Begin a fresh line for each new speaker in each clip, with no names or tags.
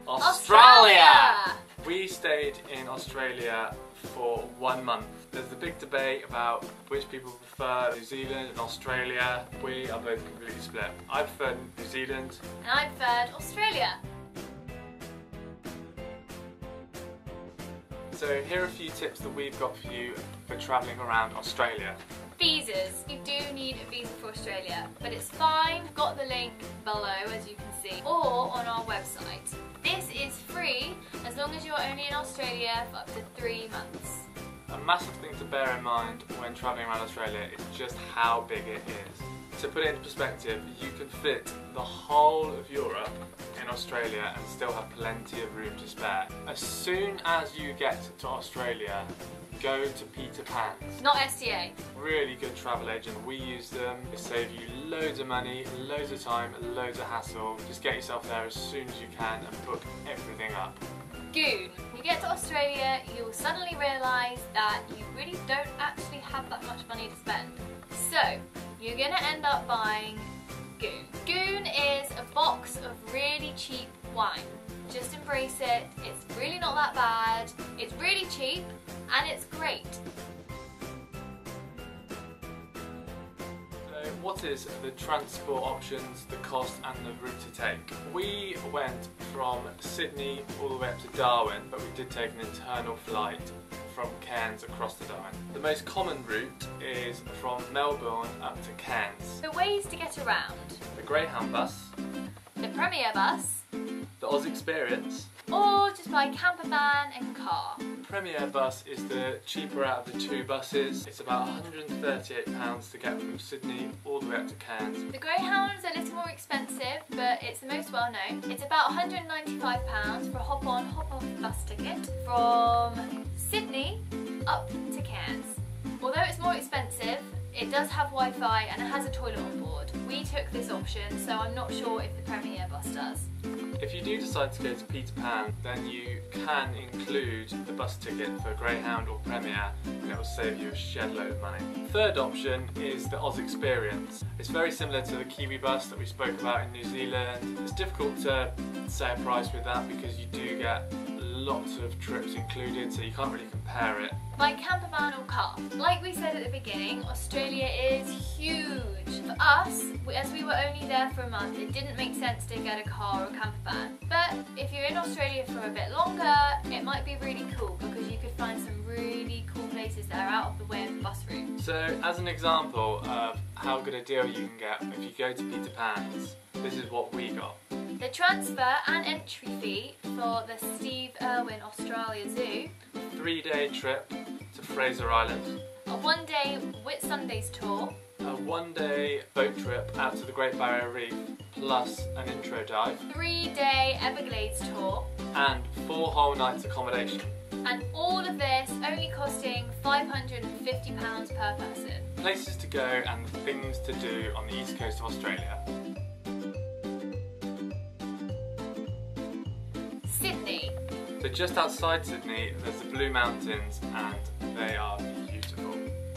Australia! We stayed in Australia for 1 month. There's a big debate about which people prefer New Zealand and Australia. We are both completely split. I prefer New Zealand.
And I preferred Australia.
So here are a few tips that we've got for you for travelling around Australia.
Visas. You do need a visa for Australia, but it's fine. We've got the link below, as you can see, or on our website. This is free as long as you're only in Australia for up to 3 months.
A massive thing to bear in mind when travelling around Australia is just how big it is. To put it into perspective, you can fit the whole of Europe in Australia and still have plenty of room to spare. As soon as you get to Australia, go to Peterpans.
Not STA.
Really good travel agent. We use them. They save you loads of money, loads of time, loads of hassle. Just get yourself there as soon as you can and book everything up.
Goon. When you get to Australia, you'll suddenly realise that you really don't actually have that much money to spend. So, you're going to end up buying Goon. Goon is a box of really cheap wine. Just embrace it. It's really not that bad. It's really cheap and it's great.
What is the transport options, the cost and the route to take? We went from Sydney all the way up to Darwin, but we did take an internal flight from Cairns across to Darwin. The most common route is from Melbourne up to Cairns.
The ways to get around:
the Greyhound bus,
the Premier bus,
the Oz Experience,
or just by camper van and car.
The Premier bus is the cheaper out of the 2 buses. It's about £138 to get from Sydney all the way up to Cairns.
The Greyhound is a little more expensive, but it's the most well known. It's about £195 for a hop-on, hop-off bus ticket from Sydney up to Cairns. Although it's more expensive, it does have Wi-Fi and it has a toilet on board. We took this option, so I'm not sure if the Premier bus does.
If you do decide to go to Peterpan, then you can include the bus ticket for Greyhound or Premier and it will save you a shed load of money. Third option is the Oz Experience. It's very similar to the Kiwi bus that we spoke about in New Zealand. It's difficult to say a price with that because you do get lots of trips included, so you can't really compare it.
By camper van or car. Like we said at the beginning, Australia is huge. For us, as we were only there for a month, it didn't make sense to get a car or a camper van. But if you're in Australia for a bit longer, it might be really cool because you could find some really cool places that are out of the way of the bus route.
So as an example of how good a deal you can get if you go to Peterpans, this is what we got.
The transfer and entry fee for the Steve Irwin Australia Zoo,
3-day trip to Fraser Island,
a 1-day Whitsundays tour,
a 1-day boat trip out to the Great Barrier Reef plus an intro dive,
3-day Everglades tour,
and 4 whole nights accommodation.
And all of this only costing £550 per person.
Places to go and things to do on the east coast of Australia.
Sydney.
So just outside Sydney there's the Blue Mountains and they are beautiful.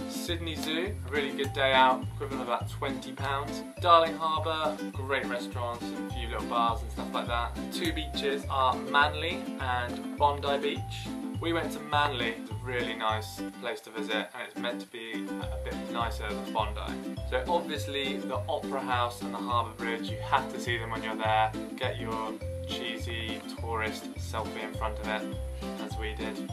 Sydney Zoo, a really good day out, equivalent of about £20. Darling Harbour, great restaurants and a few little bars and stuff like that. 2 beaches are Manly and Bondi Beach. We went to Manly, it's a really nice place to visit and it's meant to be a bit nicer than Bondi. So obviously the Opera House and the Harbour Bridge, you have to see them when you're there. Get your cheesy tourist selfie in front of it, as we did.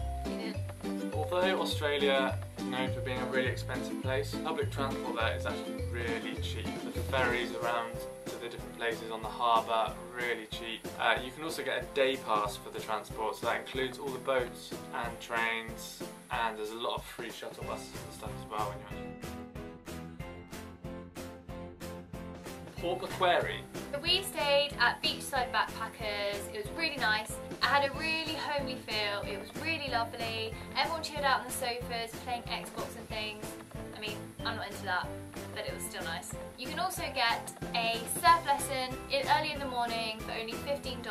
Although Australia is known for being a really expensive place, public transport there is actually really cheap. The ferries around to the different places on the harbour are really cheap. You can also get a day pass for the transport, so that includes all the boats and trains, and there's a lot of free shuttle buses and stuff as well when you're in. Port Macquarie.
We stayed at Beachside Backpackers. It was really nice. It had a really homely feel. It was really lovely. Everyone chilled out on the sofas, playing Xbox and things. I mean, I'm not into that, but it was still nice. You can also get a surf lesson early in the morning for only $15.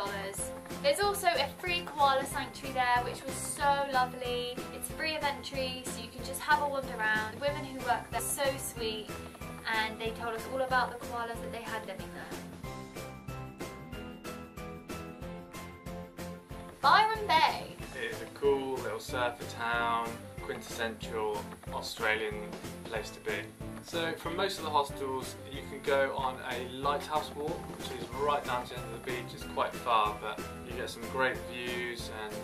There's also a free koala sanctuary there, which was so lovely. It's free of entry, so you can just have a wander around. The women who work there are so sweet, and they told us all about the koalas that they had living there. Byron Bay.
It is a cool little surfer town, quintessential Australian place to be. So from most of the hostels you can go on a lighthouse walk, which is right down to the end of the beach. It's quite far, but you get some great views and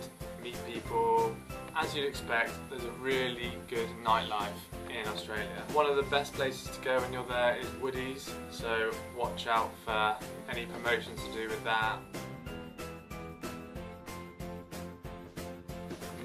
meet people. As you'd expect, there's a really good nightlife in Australia. One of the best places to go when you're there is Woodies, so watch out for any promotions to do with that.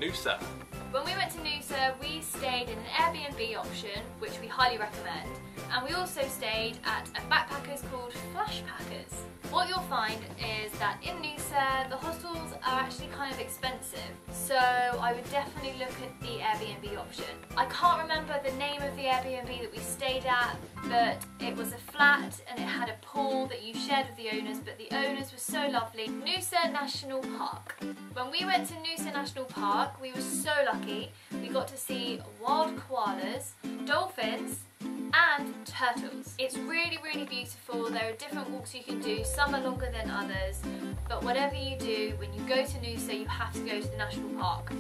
Noosa.
When we went to Noosa, we stayed in an Airbnb option, which we highly recommend, and we also stayed at a backpackers called Flashpackers. What you'll find is that in Noosa, the hostels are actually kind of expensive, so I would definitely look at the Airbnb option. I can't remember the name of the Airbnb that we stayed at, but it was a flat and it had a pool that you shared with the owners, but the owners were so lovely. Noosa National Park. When we went to Noosa National Park, we were so lucky. We got to see wild koalas, dolphins, and turtles. It's really, really beautiful. There are different walks you can do, some are longer than others, but whatever you do, when you go to Noosa, you have to go to the national park.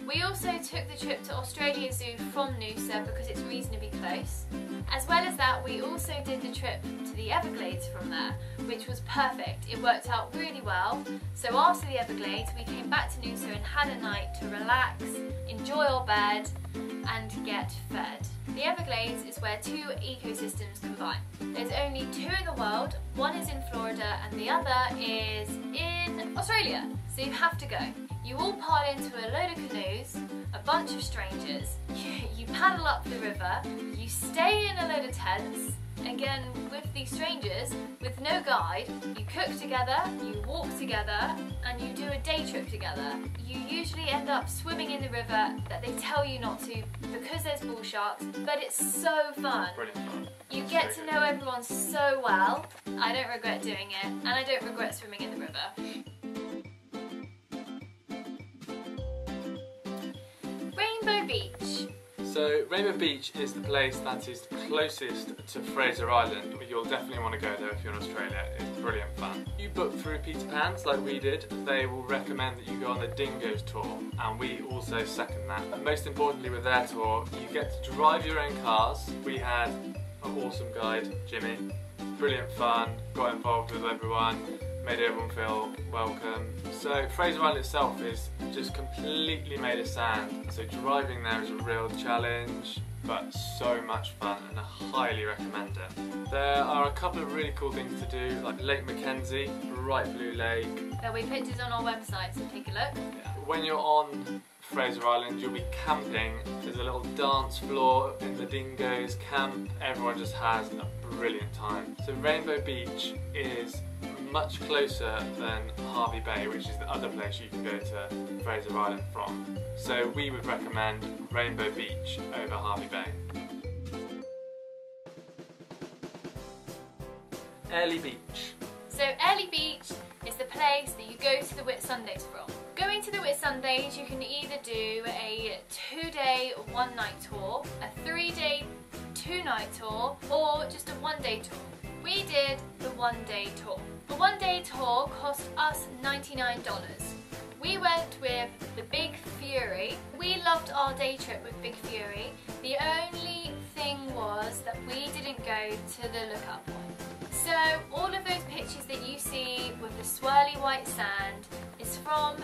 We also took the trip to Australia Zoo from Noosa because it's reasonably close. As well as that, we also did the trip to the Everglades from there, which was perfect. It worked out really well. So after the Everglades, we came back to Noosa and had a night to relax, enjoy our bed, and get fed. The Everglades is where two ecosystems combine. There's only two in the world. One is in Florida and the other is in Australia. So you have to go. You all pile into a load of canoes, a bunch of strangers, you paddle up the river, you stay in a load of tents, again with these strangers, with no guide, you cook together, you walk together, and you do a day trip together. You usually end up swimming in the river that they tell you not to because there's bull sharks, but it's so fun.
Brilliant fun.
You get to know everyone so well. I don't regret doing it, and I don't regret swimming in the river. Rainbow Beach.
So Rainbow Beach is the place that is closest to Fraser Island. You'll definitely want to go there if you're in Australia. It's brilliant fun. You book through Peterpans like we did, they will recommend that you go on the Dingoes tour, and we also second that. And most importantly with their tour, you get to drive your own cars. We had an awesome guide, Jimmy. Brilliant fun, got involved with everyone, made everyone feel welcome. So Fraser Island itself is just completely made of sand, so driving there is a real challenge, but so much fun, and I highly recommend it. There are a couple of really cool things to do, like Lake Mackenzie, bright blue lake.
There'll be pictures on our website, so take a look.
Yeah. When you're on Fraser Island, you'll be camping. There's a little dance floor in the Dingoes camp. Everyone just has a brilliant time. So Rainbow Beach is much closer than Hervey Bay, which is the other place you can go to Fraser Island from. So we would recommend Rainbow Beach over Hervey Bay. Ellie Beach.
So Ellie Beach is the place that you go to the Whitsundays from. Going to the Whitsundays, you can either do a 2-day, 1-night tour, a 3-day, 2-night tour, or just a 1-day tour. We did the 1-day tour. The 1-day tour cost us $99. We went with the Big Fury. We loved our day trip with Big Fury. The only thing was that we didn't go to the lookout point. So all of those pictures that you see with the swirly white sand is from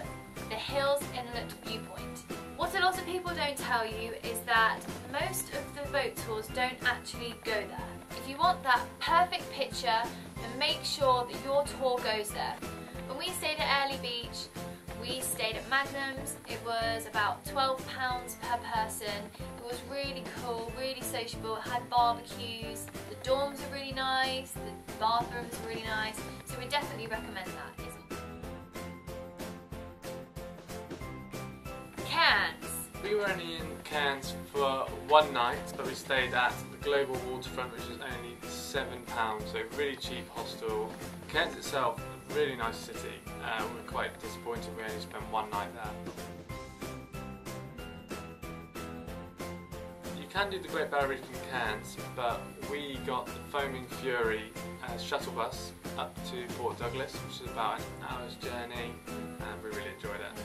the Hills Inlet viewpoint. What a lot of people don't tell you is that most of the boat tours don't actually go there. If you want that perfect picture, then make sure that your tour goes there. When we stayed at Ellie Beach, we stayed at Magnum's. It was about £12 per person. It was really cool, really sociable. It had barbecues. The dorms were really nice. The bathrooms were really nice. So we definitely recommend that. Cairns.
We were only in Cairns for 1 night, but we stayed at the Global Waterfront, which is only £7, so really cheap hostel. Cairns itself, a really nice city. We're quite disappointed we only spent 1 night there. You can do the Great Barrier Reef in Cairns, but we got the Foaming Fury shuttle bus up to Port Douglas, which is about an hour's journey, and we really enjoyed it.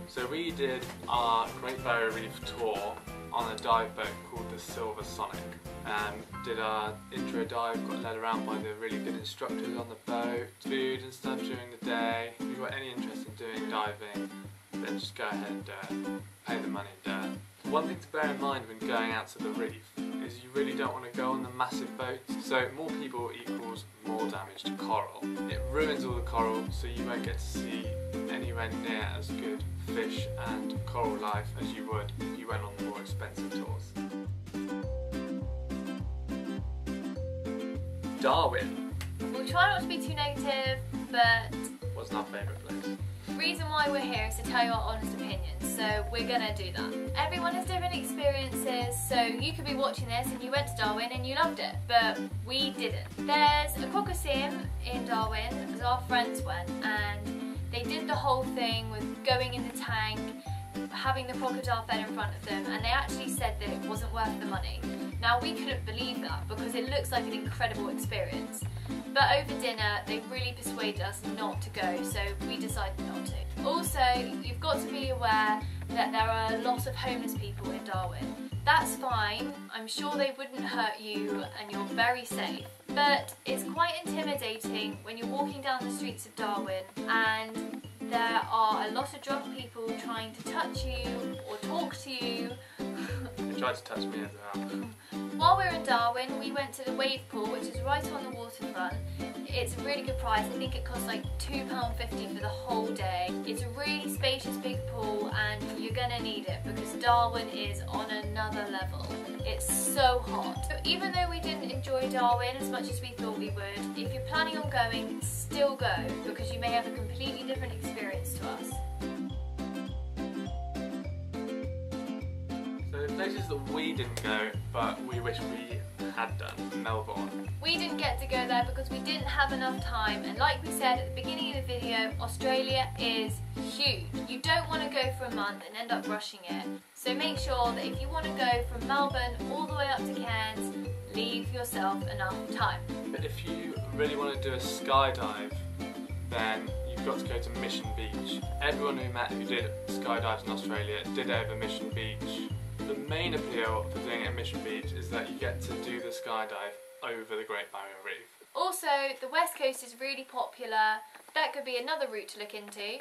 So we did our Great Barrier Reef tour on a dive boat called the Silver Sonic. Did our intro dive, got led around by the really good instructors on the boat, food and stuff during the day. If you've got any interest in doing diving, then just go ahead and do it. Pay the money and do it. One thing to bear in mind when going out to the reef is you really don't want to go on the massive boats. So more people equals more damage to coral. It ruins all the coral, so you won't get to see anywhere near as good fish and coral life as you would if you went on the more expensive tours. Darwin.
We'll try not to be too negative, but
Wasn't our favourite place.
the reason why we're here is to tell you our honest opinions, so we're gonna do that. Everyone has different experiences, so you could be watching this and you went to Darwin and you loved it, but we didn't. There's a crocodile in Darwin, as our friends went, and they did the whole thing with going in the tank, having the crocodile fed in front of them, and they actually said that it wasn't worth the money. Now we couldn't believe that because it looks like an incredible experience. But over dinner, they really persuaded us not to go, so we decided not to. Also, you've got to be aware that there are a lot of homeless people in Darwin. That's fine, I'm sure they wouldn't hurt you and you're very safe. But it's quite intimidating when you're walking down the streets of Darwin and there are a lot of drunk people trying to touch you or talk to you.
They tried to touch me as well.
While we were in Darwin, we went to the wave pool, which is right on the waterfront. It's a really good price. I think it costs like £2.50 for the whole day. It's a really spacious big pool and you're gonna need it because Darwin is on another level. It's so hot. So even though we didn't enjoy Darwin as much as we thought we would, if you're planning on going, still go because you may have a completely different experience to us.
So the places that we didn't go, but we wish we had done, Melbourne.
We didn't get to go there because we didn't have enough time, and like we said at the beginning of the video, Australia is huge. You don't want to go for a month and end up rushing it. So make sure that if you want to go from Melbourne all the way up to Cairns, leave yourself enough time.
But if you really want to do a skydive, then you've got to go to Mission Beach. Everyone we met who did skydives in Australia did it over Mission Beach. The main appeal for doing it at Mission Beach is that you get to do the skydive over the Great Barrier Reef.
Also, the West Coast is really popular. That could be another route to look into.